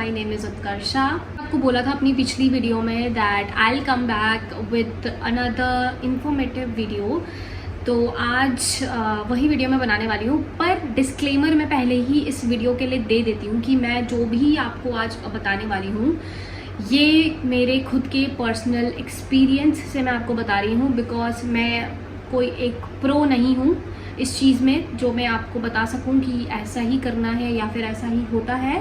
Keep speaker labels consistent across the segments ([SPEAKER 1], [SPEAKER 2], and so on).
[SPEAKER 1] My name is Utkarsha. आपको बोला था अपनी पिछली वीडियो में that I will come back with another informative video. तो आज वही वीडियो मैं बनाने वाली हूँ, पर डिस्क्लेमर मैं पहले ही इस वीडियो के लिए दे देती हूँ कि मैं जो भी आपको आज बताने वाली हूँ ये मेरे खुद के पर्सनल एक्सपीरियंस से मैं आपको बता रही हूँ, बिकॉज मैं कोई एक प्रो नहीं हूँ इस चीज़ में जो मैं आपको बता सकूं कि ऐसा ही करना है या फिर ऐसा ही होता है।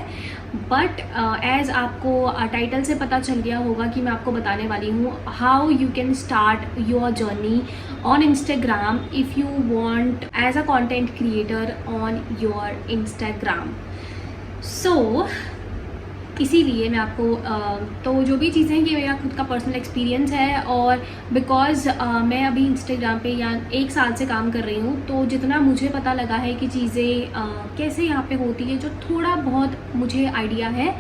[SPEAKER 1] बट एज आपको टाइटल से पता चल गया होगा कि मैं आपको बताने वाली हूँ how you can start your journey on Instagram if you want as a content creator on your Instagram. So इसीलिए मैं आपको तो जो भी चीज़ें हैं ये मेरा खुद का पर्सनल एक्सपीरियंस है, और बिकॉज़ मैं अभी इंस्टाग्राम पे या 1 साल से काम कर रही हूँ, तो जितना मुझे पता लगा है कि चीज़ें कैसे यहाँ पे होती है, जो थोड़ा बहुत मुझे आइडिया है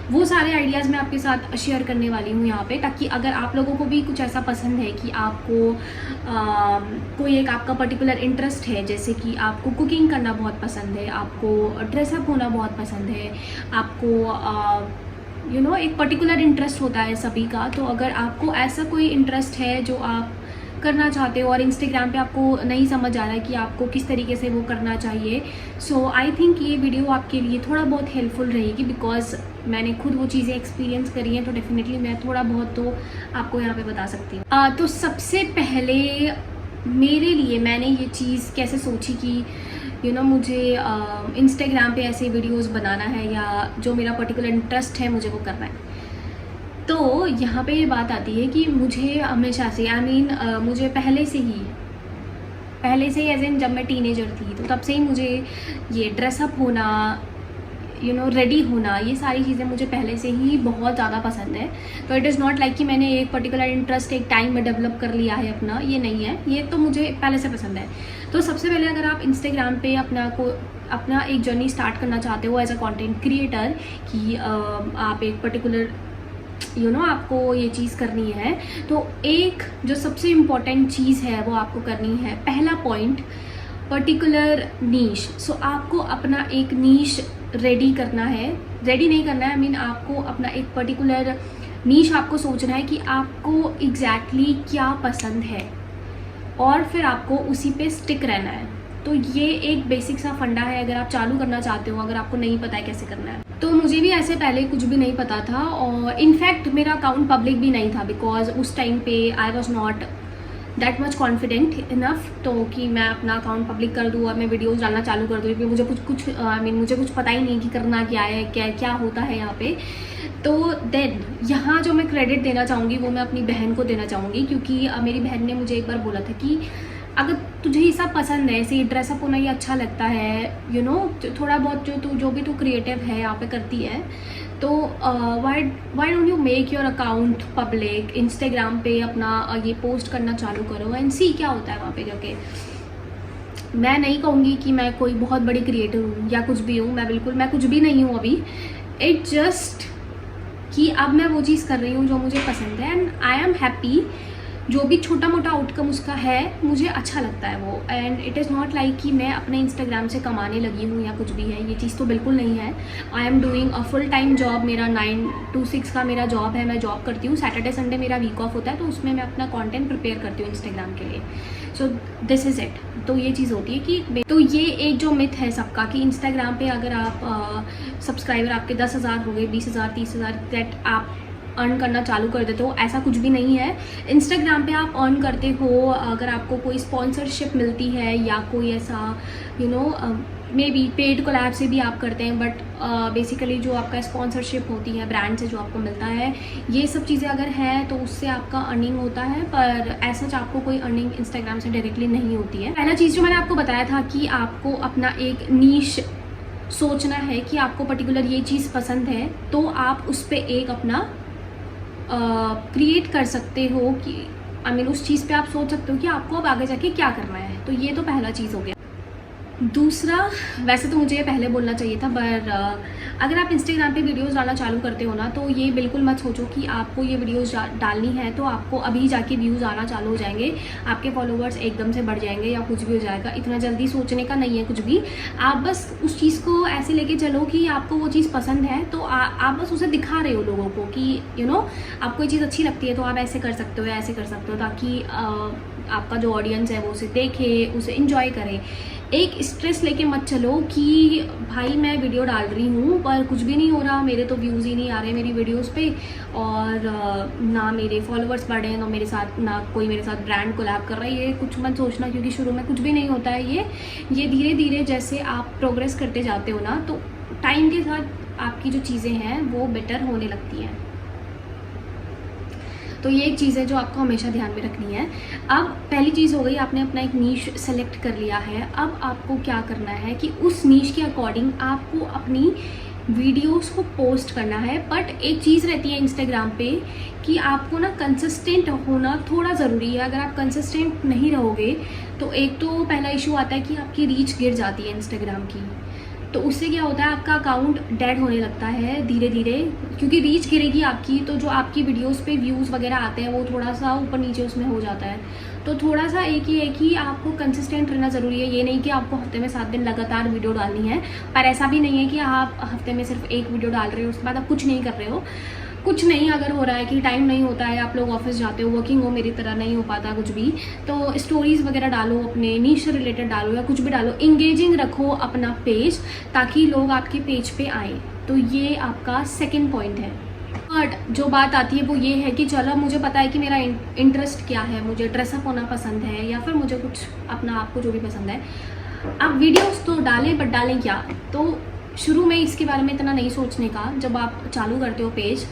[SPEAKER 1] वो सारे आइडियाज़ मैं आपके साथ शेयर करने वाली हूँ यहाँ पे, ताकि अगर आप लोगों को भी कुछ ऐसा पसंद है कि आपको कोई एक आपका पर्टिकुलर इंटरेस्ट है, जैसे कि आपको कुकिंग करना बहुत पसंद है, आपको ड्रेसअप होना बहुत पसंद है, आपको एक पर्टिकुलर इंटरेस्ट होता है सभी का। तो अगर आपको ऐसा कोई इंटरेस्ट है जो आप करना चाहते हो और इंस्टाग्राम पे आपको नहीं समझ आ रहा है कि आपको किस तरीके से वो करना चाहिए, सो आई थिंक ये वीडियो आपके लिए थोड़ा बहुत हेल्पफुल रहेगी, बिकॉज मैंने खुद वो चीज़ें एक्सपीरियंस करी हैं, तो डेफिनेटली मैं थोड़ा बहुत तो आपको यहाँ पे बता सकती हूँ। तो सबसे पहले मेरे लिए मैंने ये चीज़ कैसे सोची कि मुझे इंस्टाग्राम पे ऐसे वीडियोस बनाना है या जो मेरा पर्टिकुलर इंटरेस्ट है मुझे वो करना है। तो यहाँ पे ये बात आती है कि मुझे हमेशा से मुझे पहले से ही एज इन जब मैं टीनेजर थी तो तब से ही मुझे ये ड्रेसअप होना, रेडी होना, ये सारी चीज़ें मुझे पहले से ही बहुत ज़्यादा पसंद है। तो इट इज़ नॉट लाइक कि मैंने एक पर्टिकुलर इंटरेस्ट एक टाइम में डेवलप कर लिया है अपना, ये नहीं है, ये तो मुझे पहले से पसंद है। तो सबसे पहले अगर आप इंस्टाग्राम पे अपना एक जर्नी स्टार्ट करना चाहते हो एज अ कंटेंट क्रिएटर, कि आप एक पर्टिकुलर आपको ये चीज़ करनी है, तो एक जो सबसे इम्पॉर्टेंट चीज़ है वो आपको करनी है, पहला पॉइंट, पर्टिकुलर नीश। सो आपको अपना एक नीश रेडी करना है, रेडी नहीं करना है, आपको अपना एक पर्टिकुलर नीश आपको सोचना है कि आपको एग्जैक्टली क्या पसंद है और फिर आपको उसी पे स्टिक रहना है। तो ये एक बेसिक सा फंडा है अगर आप चालू करना चाहते हो, अगर आपको नहीं पता है कैसे करना है। तो मुझे भी ऐसे पहले कुछ भी नहीं पता था, और इनफैक्ट मेरा अकाउंट पब्लिक भी नहीं था, बिकॉज उस टाइम पे I was not that much confident enough तो कि मैं अपना अकाउंट पब्लिक कर दूँ और मैं वीडियोस डालना चालू कर दूँ, क्योंकि मुझे कुछ पता ही नहीं कि करना क्या है, क्या होता है यहाँ पे। तो देन यहाँ जो मैं क्रेडिट देना चाहूँगी वो मैं अपनी बहन को देना चाहूँगी, क्योंकि मेरी बहन ने मुझे एक बार बोला था कि अगर तुझे ये सब पसंद है, ऐसे ड्रेसअप होना ये अच्छा लगता है, थोड़ा बहुत जो भी तू क्रिएटिव है यहाँ पे करती है, तो why don't you make your account public, Instagram पे अपना ये पोस्ट करना चालू करो एंड सी क्या होता है वहाँ पे जाके। मैं नहीं कहूँगी कि मैं कोई बहुत बड़ी क्रिएटर हूँ या कुछ भी हूँ, मैं कुछ भी नहीं हूँ अभी। इट जस्ट कि अब मैं वो चीज़ कर रही हूँ जो मुझे पसंद है, एंड आई एम हैप्पी। जो भी छोटा मोटा आउटकम उसका है मुझे अच्छा लगता है वो, and it is not like कि मैं अपने इंस्टाग्राम से कमाने लगी हूँ या कुछ भी है, ये चीज़ तो बिल्कुल नहीं है। I am doing a full time job, मेरा 9 to 6 का मेरा जॉब है, मैं जॉब करती हूँ। सैटरडे संडे मेरा वीक ऑफ होता है, तो उसमें मैं अपना कंटेंट प्रिपेयर करती हूँ इंस्टाग्राम के लिए। So this is it. तो ये चीज़ होती है कि तो ये एक जो मिथ है सबका कि इंस्टाग्राम पे अगर आप सब्सक्राइबर आपके 10,000 हो गए, 20,000, 30,000 दैट आप अर्न करना चालू कर देते हो, ऐसा कुछ भी नहीं है। इंस्टाग्राम पे आप अर्न करते हो अगर आपको कोई स्पॉन्सरशिप मिलती है या कोई ऐसा मे बी पेड कोलैब से भी आप करते हैं, बट बेसिकली जो आपका स्पॉन्सरशिप होती है ब्रांड से जो आपको मिलता है, ये सब चीज़ें अगर हैं तो उससे आपका अर्निंग होता है, पर ऐसा आपको कोई अर्निंग इंस्टाग्राम से डायरेक्टली नहीं होती है। पहला चीज़ जो मैंने आपको बताया था कि आपको अपना एक नीश सोचना है कि आपको पर्टिकुलर ये चीज़ पसंद है, तो आप उस पर एक अपना क्रिएट कर सकते हो कि उस चीज़ पे आप सोच सकते हो कि आपको अब आगे जाके क्या करना है। तो ये तो पहला चीज़ हो गया। दूसरा, वैसे तो मुझे ये पहले बोलना चाहिए था, पर अगर आप इंस्टाग्राम पे वीडियोस डालना चालू करते हो ना, तो ये बिल्कुल मत सोचो कि आपको ये वीडियोस डालनी है तो आपको अभी जाके व्यूज़ आना चालू हो जाएंगे, आपके फॉलोवर्स एकदम से बढ़ जाएंगे या कुछ भी हो जाएगा। इतना जल्दी सोचने का नहीं है कुछ भी। आप बस उस चीज़ को ऐसे लेके चलो कि आपको वो चीज़ पसंद है, तो आप बस उसे दिखा रहे हो लोगों को कि आपको ये चीज़ अच्छी लगती है तो आप ऐसे कर सकते हो या ऐसे कर सकते हो, ताकि आपका जो ऑडियंस है वो उसे देखे, उसे इंजॉय करे। एक स्ट्रेस लेके मत चलो कि भाई मैं वीडियो डाल रही हूँ पर कुछ भी नहीं हो रहा, मेरे तो व्यूज़ ही नहीं आ रहे मेरी वीडियोस पे, और ना मेरे फॉलोअर्स बढ़े हैं, ना कोई मेरे साथ ब्रांड कोलैब कर रहा है। ये कुछ मत सोचना, क्योंकि शुरू में कुछ भी नहीं होता है। ये धीरे धीरे जैसे आप प्रोग्रेस करते जाते हो ना, तो टाइम के साथ आपकी जो चीज़ें हैं वो बेटर होने लगती हैं। तो ये एक चीज़ है जो आपको हमेशा ध्यान में रखनी है। अब पहली चीज़ हो गई, आपने अपना एक नीश सेलेक्ट कर लिया है। अब आपको क्या करना है कि उस नीश के अकॉर्डिंग आपको अपनी वीडियोस को पोस्ट करना है। बट एक चीज़ रहती है इंस्टाग्राम पे कि आपको ना कंसिस्टेंट होना थोड़ा ज़रूरी है। अगर आप कंसिस्टेंट नहीं रहोगे तो एक तो पहला इशू आता है कि आपकी रीच गिर जाती है इंस्टाग्राम की। तो उससे क्या होता है, आपका अकाउंट डेड होने लगता है धीरे धीरे, क्योंकि रीच गिरेगी आपकी, तो जो आपकी वीडियोस पे व्यूज़ वगैरह आते हैं वो थोड़ा सा ऊपर नीचे उसमें हो जाता है। तो थोड़ा सा एक ही आपको कंसिस्टेंट रहना ज़रूरी है। ये नहीं कि आपको हफ्ते में 7 दिन लगातार वीडियो डालनी है, पर ऐसा भी नहीं है कि आप हफ्ते में सिर्फ एक वीडियो डाल रहे हो उसके बाद आप कुछ नहीं कर रहे हो। कुछ नहीं अगर हो रहा है कि टाइम नहीं होता है, आप लोग ऑफिस जाते हो, वर्किंग हो, मेरी तरह नहीं हो पाता कुछ भी, तो स्टोरीज़ वगैरह डालो, अपने नीश से रिलेटेड डालो या कुछ भी डालो, इंगेजिंग रखो अपना पेज, ताकि लोग आपके पेज पे आए। तो ये आपका सेकंड पॉइंट है। बट जो बात आती है वो ये है कि चलो मुझे पता है कि मेरा इंटरेस्ट क्या है, मुझे ड्रेसअप होना पसंद है या फिर मुझे कुछ अपना आपको जो भी पसंद है। आप वीडियोस तो डालें, बट डालें क्या? तो शुरू में इसके बारे में इतना नहीं सोचने का। जब आप चालू करते हो पेज,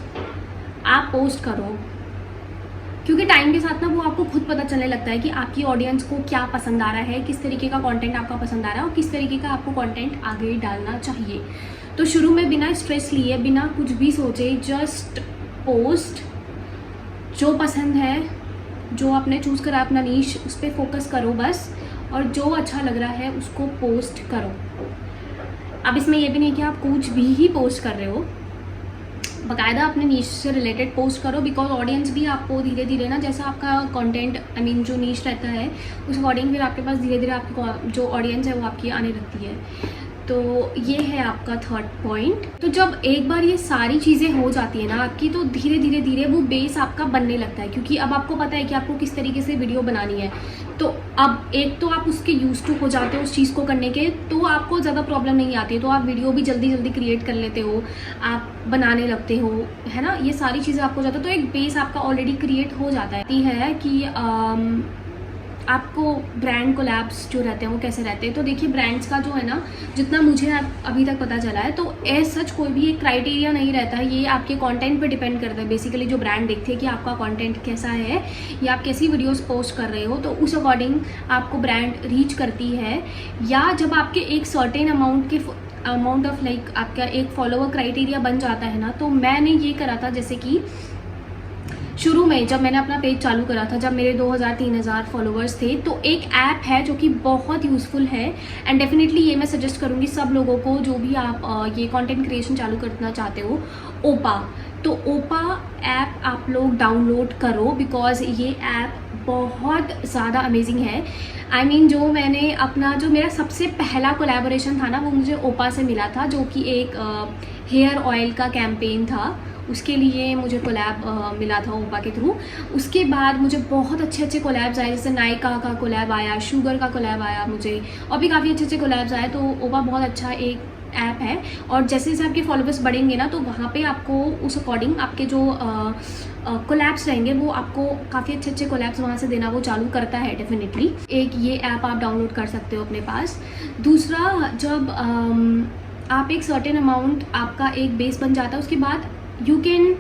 [SPEAKER 1] आप पोस्ट करो, क्योंकि टाइम के साथ ना वो आपको खुद पता चलने लगता है कि आपकी ऑडियंस को क्या पसंद आ रहा है, किस तरीके का कंटेंट आपका पसंद आ रहा है और किस तरीके का आपको कंटेंट आगे डालना चाहिए। तो शुरू में बिना स्ट्रेस लिए, बिना कुछ भी सोचे, जस्ट पोस्ट। जो पसंद है, जो आपने चूज़ करा अपना नीश, उस पर फोकस करो बस, और जो अच्छा लग रहा है उसको पोस्ट करो। अब इसमें यह भी नहीं कि आप कुछ भी ही पोस्ट कर रहे हो, बाकायदा अपने नीश से रिलेटेड पोस्ट करो, बिकॉज ऑडियंस भी आपको धीरे धीरे ना, जैसा आपका कंटेंट जो नीश रहता है उस अकॉर्डिंग फिर आपके पास धीरे धीरे आपकी जो ऑडियंस है वो आपकी आने लगती है। तो ये है आपका थर्ड पॉइंट। तो जब एक बार ये सारी चीज़ें हो जाती है ना आपकी, तो धीरे धीरे धीरे वो बेस आपका बनने लगता है, क्योंकि अब आपको पता है कि आपको किस तरीके से वीडियो बनानी है। तो अब एक तो आप उसके यूज टू हो जाते हो उस चीज़ को करने के, तो आपको ज़्यादा प्रॉब्लम नहीं आती है, तो आप वीडियो भी जल्दी जल्दी क्रिएट कर लेते हो, आप बनाने लगते हो, है ना। ये सारी चीज़ें आपको हो जाता है, तो एक बेस आपका ऑलरेडी क्रिएट हो जाता है कि आपको ब्रांड कोलैब्स जो रहते हैं वो कैसे रहते हैं। तो देखिए, ब्रांड्स का जो है ना, जितना मुझे अभी तक पता चला है, तो एज सच कोई भी एक क्राइटेरिया नहीं रहता है। ये आपके कंटेंट पे डिपेंड करता है। बेसिकली जो ब्रांड देखते हैं कि आपका कंटेंट कैसा है या आप कैसी वीडियोस पोस्ट कर रहे हो, तो उस अकॉर्डिंग आपको ब्रांड रीच करती है। या जब आपके एक सर्टेन अमाउंट ऑफ लाइक आपका एक फॉलोवर क्राइटेरिया बन जाता है ना, तो मैंने ये करा था, जैसे कि शुरू में जब मैंने अपना पेज चालू करा था, जब मेरे 2000-3000 फॉलोवर्स थे, तो एक ऐप है जो कि बहुत यूज़फुल है, एंड डेफिनेटली ये मैं सजेस्ट करूँगी सब लोगों को, जो भी आप ये कंटेंट क्रिएशन चालू करना चाहते हो। ओपा, तो ओपा ऐप आप लोग डाउनलोड करो, बिकॉज ये ऐप बहुत ज़्यादा अमेजिंग है। I mean, जो मैंने अपना जो मेरा सबसे पहला कोलैबोरेशन था ना, वो मुझे ओपा से मिला था, जो कि एक हेयर ऑयल का कैंपेन था, उसके लिए मुझे कोलैब मिला था ओपा के थ्रू। उसके बाद मुझे बहुत अच्छे अच्छे कोलैब्स आए, जैसे नायका का कोलैब आया, शुगर का कोलैब आया मुझे, और भी काफ़ी अच्छे अच्छे कोलैब्स आए। तो ओपा बहुत अच्छा एक ऐप है, और जैसे जैसे आपके फॉलोवर्स बढ़ेंगे ना, तो वहाँ पे आपको उस अकॉर्डिंग आपके जो कोलैब्स रहेंगे वो आपको काफ़ी अच्छे अच्छे कोलैब्स वहाँ से देना वो चालू करता है डेफिनेटली। एक ये ऐप आप डाउनलोड कर सकते हो अपने पास। दूसरा, जब आप एक सर्टेन अमाउंट आपका एक बेस बन जाता है, उसके बाद you can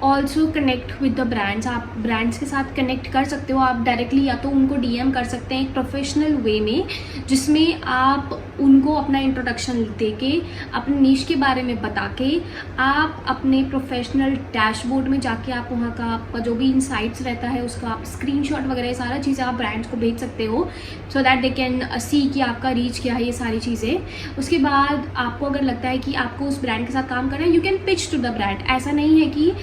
[SPEAKER 1] also connect with the brands, आप ब्रांड्स के साथ कनेक्ट कर सकते हो। आप डायरेक्टली या तो उनको डीएम कर सकते हैं एक प्रोफेशनल वे में, जिसमें आप उनको अपना इंट्रोडक्शन दे के, अपने नीश के बारे में बता के, आप अपने प्रोफेशनल डैशबोर्ड में जाके आप वहाँ का आपका जो भी इनसाइट्स रहता है उसका आप स्क्रीनशॉट वगैरह सारा चीज़ें आप ब्रांड्स को भेज सकते हो, so that they can see कि आपका रीच क्या है, ये सारी चीज़ें। उसके बाद आपको अगर लगता है कि आपको उस ब्रांड के साथ काम करना है, you can pitch to the brand. ऐसा नहीं है कि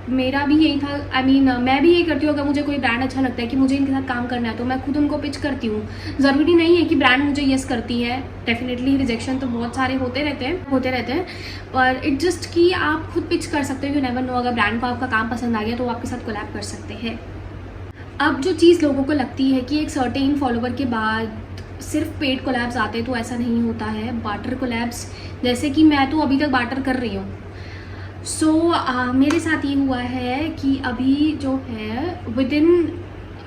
[SPEAKER 1] मेरा भी यही था, मैं भी यही करती हूँ। अगर मुझे कोई ब्रांड अच्छा लगता है कि मुझे इनके साथ काम करना है तो मैं खुद उनको पिच करती हूँ। ज़रूरी नहीं है कि ब्रांड मुझे यस करती है, डेफिनेटली रिजेक्शन तो बहुत सारे होते रहते हैं, पर इट जस्ट कि आप खुद पिच कर सकते हो। यू नेवर नो, अगर ब्रांड को आपका काम पसंद आ गया तो वो आपके साथ कोलैब कर सकते हैं। अब जो चीज़ लोगों को लगती है कि एक सर्टेन फॉलोवर के बाद सिर्फ पेड कोलैब्स आते हैं, तो ऐसा नहीं होता है। बार्टर कोलैब्स, जैसे कि मैं तो अभी तक बार्टर कर रही हूँ। मेरे साथ ये हुआ है कि अभी जो है with in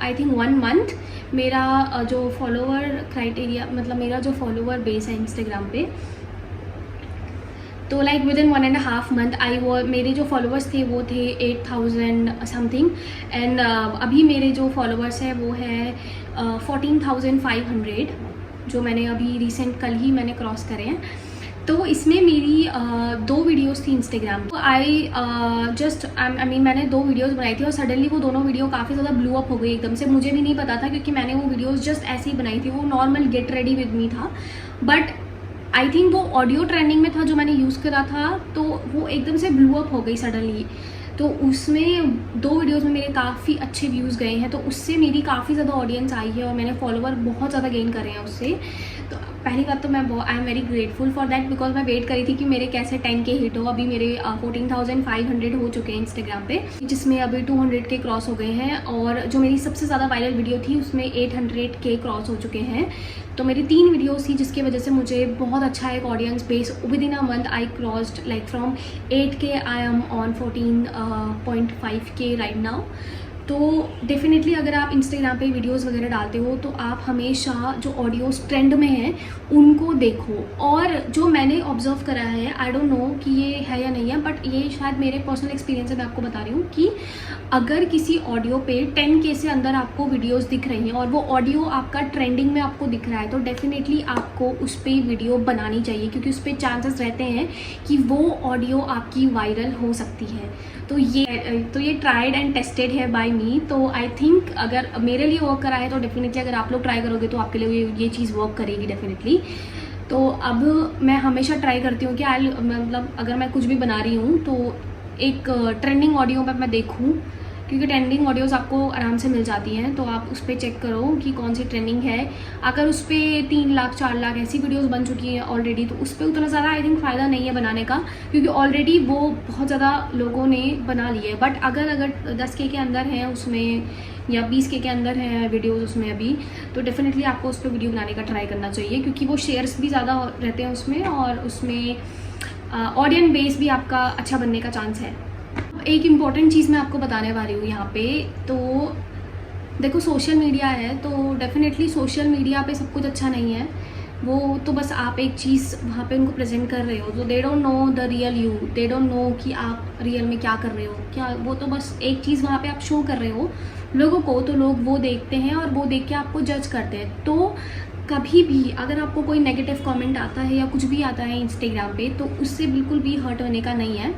[SPEAKER 1] I think 1 month मेरा जो फॉलोवर क्राइटेरिया, मतलब मेरा जो फॉलोवर बेस है इंस्टाग्राम पे, तो लाइक विद इन 1.5 मंथ मेरे जो फॉलोवर्स थे वो थे 8000 समथिंग, एंड अभी मेरे जो फॉलोवर्स हैं वो है 14,500, जो मैंने अभी रिसेंट कल ही मैंने क्रॉस करे हैं। तो इसमें मेरी 2 वीडियोस थी इंस्टाग्राम तो मैंने 2 वीडियोस बनाई थी और सडनली वो दोनों वीडियो काफ़ी ज़्यादा ब्लू अप हो गई एकदम से। मुझे भी नहीं पता था क्योंकि मैंने वो वीडियोस जस्ट ऐसे ही बनाई थी, वो normal get ready with me था, बट आई थिंक वो ऑडियो ट्रेंडिंग में था जो मैंने यूज़ करा था, तो वो एकदम से ब्लू अप हो गई सडनली। तो उसमें 2 वीडियोस में मेरे काफ़ी अच्छे व्यूज़ गए हैं, तो उससे मेरी काफ़ी ज़्यादा ऑडियंस आई है और मैंने फॉलोवर बहुत ज़्यादा गेन करे हैं उससे। तो पहली बात तो I am very grateful for that, because मैं वेट करी थी कि मेरे कैसे 10K हिट हो। अभी मेरे 14,500 हो चुके हैं इंस्टाग्राम पे, जिसमें अभी 200K क्रॉस हो गए हैं, और जो मेरी सबसे ज़्यादा वायरल वीडियो थी उसमें 800K क्रॉस हो चुके हैं। तो मेरी 3 वीडियोस थी जिसकी वजह से मुझे बहुत अच्छा एक audience base with in a month I crossed like from 8K I am on 14.5K right now. तो डेफिनेटली अगर आप इंस्टाग्राम पे वीडियोस वगैरह डालते हो तो आप हमेशा जो ऑडियोस ट्रेंड में हैं उनको देखो। और जो मैंने ऑब्जर्व करा है, आई डोंट नो कि ये है या नहीं है, बट ये शायद मेरे पर्सनल एक्सपीरियंस से मैं आपको बता रही हूँ कि अगर किसी ऑडियो पे 10K से अंदर आपको वीडियोस दिख रही हैं और वो ऑडियो आपका ट्रेंडिंग में आपको दिख रहा है, तो डेफिनेटली आपको उस पर वीडियो बनानी चाहिए, क्योंकि उस पर चांसेस रहते हैं कि वो ऑडियो आपकी वायरल हो सकती है। तो ये ट्राइड एंड टेस्टेड है बाय मी। तो आई थिंक अगर मेरे लिए वर्क करा है तो डेफिनेटली अगर आप लोग ट्राई करोगे तो आपके लिए ये चीज़ वर्क करेगी डेफिनेटली। तो अब मैं हमेशा ट्राई करती हूँ कि मतलब अगर मैं कुछ भी बना रही हूँ तो एक ट्रेंडिंग ऑडियो पर मैं देखूँ, क्योंकि ट्रेंडिंग ऑडियोज़ आपको आराम से मिल जाती हैं, तो आप उस पर चेक करो कि कौन सी ट्रेंडिंग है। अगर उस पर 3 लाख 4 लाख ऐसी वीडियोस बन चुकी हैं ऑलरेडी, तो उस पर उतना ज़्यादा आई थिंक फ़ायदा नहीं है बनाने का, क्योंकि ऑलरेडी वो बहुत ज़्यादा लोगों ने बना ली है। बट अगर 10K के अंदर हैं उसमें या 20K के अंदर हैं वीडियोज़ उसमें अभी, तो डेफिनेटली आपको उस पर वीडियो बनाने का ट्राई करना चाहिए, क्योंकि वो शेयर्स भी ज़्यादा रहते हैं उसमें, और उसमें ऑडियंस बेस भी आपका अच्छा बनने का चांस है। एक इम्पॉर्टेंट चीज़ मैं आपको बताने वाली हूँ यहाँ पे। तो देखो, सोशल मीडिया है तो डेफिनेटली सोशल मीडिया पे सब कुछ अच्छा नहीं है, वो तो बस आप एक चीज़ वहाँ पे उनको प्रेजेंट कर रहे हो, तो they don't know the real you, they don't know कि आप रियल में क्या कर रहे हो, क्या वो तो बस एक चीज़ वहाँ पे आप शो कर रहे हो लोगों को, तो लोग वो देखते हैं और वो देख के आपको जज करते हैं। तो कभी भी अगर आपको कोई नेगेटिव कमेंट आता है या कुछ भी आता है इंस्टाग्राम पे, तो उससे बिल्कुल भी हर्ट होने का नहीं है।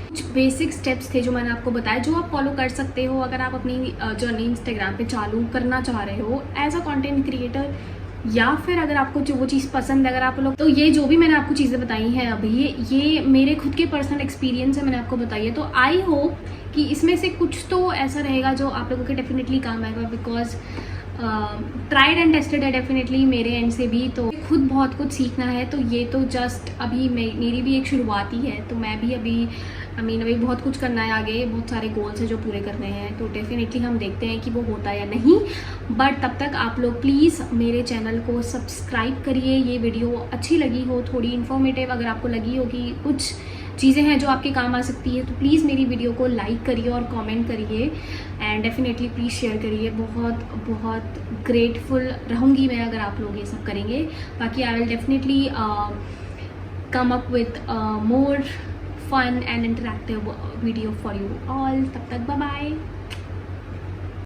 [SPEAKER 1] कुछ बेसिक स्टेप्स थे जो मैंने आपको बताया, जो आप फॉलो कर सकते हो अगर आप अपनी जर्नी इंस्टाग्राम पे चालू करना चाह रहे हो एज अ कंटेंट क्रिएटर, या फिर अगर आपको जो वो चीज़ पसंद है अगर आप लोग। तो ये जो भी मैंने आपको चीज़ें बताई हैं अभी, ये मेरे खुद के पर्सनल एक्सपीरियंस है, मैंने आपको बताई है। तो आई होप कि इसमें से कुछ तो ऐसा रहेगा जो आप लोगों के डेफिनेटली काम आएगा, बिकॉज ट्राइड एंड टेस्टेड है डेफिनेटली मेरे एंड से भी। तो खुद बहुत कुछ सीखना है, तो ये तो जस्ट अभी मेरी भी एक शुरुआत ही है। तो मैं भी अभी अभी बहुत कुछ करना है आगे, बहुत सारे गोल्स हैं जो पूरे करने हैं, तो डेफिनेटली हम देखते हैं कि वो होता है या नहीं। बट तब तक आप लोग प्लीज़ मेरे चैनल को सब्सक्राइब करिए। ये वीडियो अच्छी लगी हो, थोड़ी इन्फॉर्मेटिव अगर आपको लगी हो कि कुछ चीज़ें हैं जो आपके काम आ सकती है, तो प्लीज़ मेरी वीडियो को लाइक करिए और कमेंट करिए, एंड डेफिनेटली प्लीज़ शेयर करिए। बहुत बहुत ग्रेटफुल रहूँगी मैं अगर आप लोग ये सब करेंगे। बाकी I will definitely come up with a more fun and interactive video for you all. तब तक bye bye.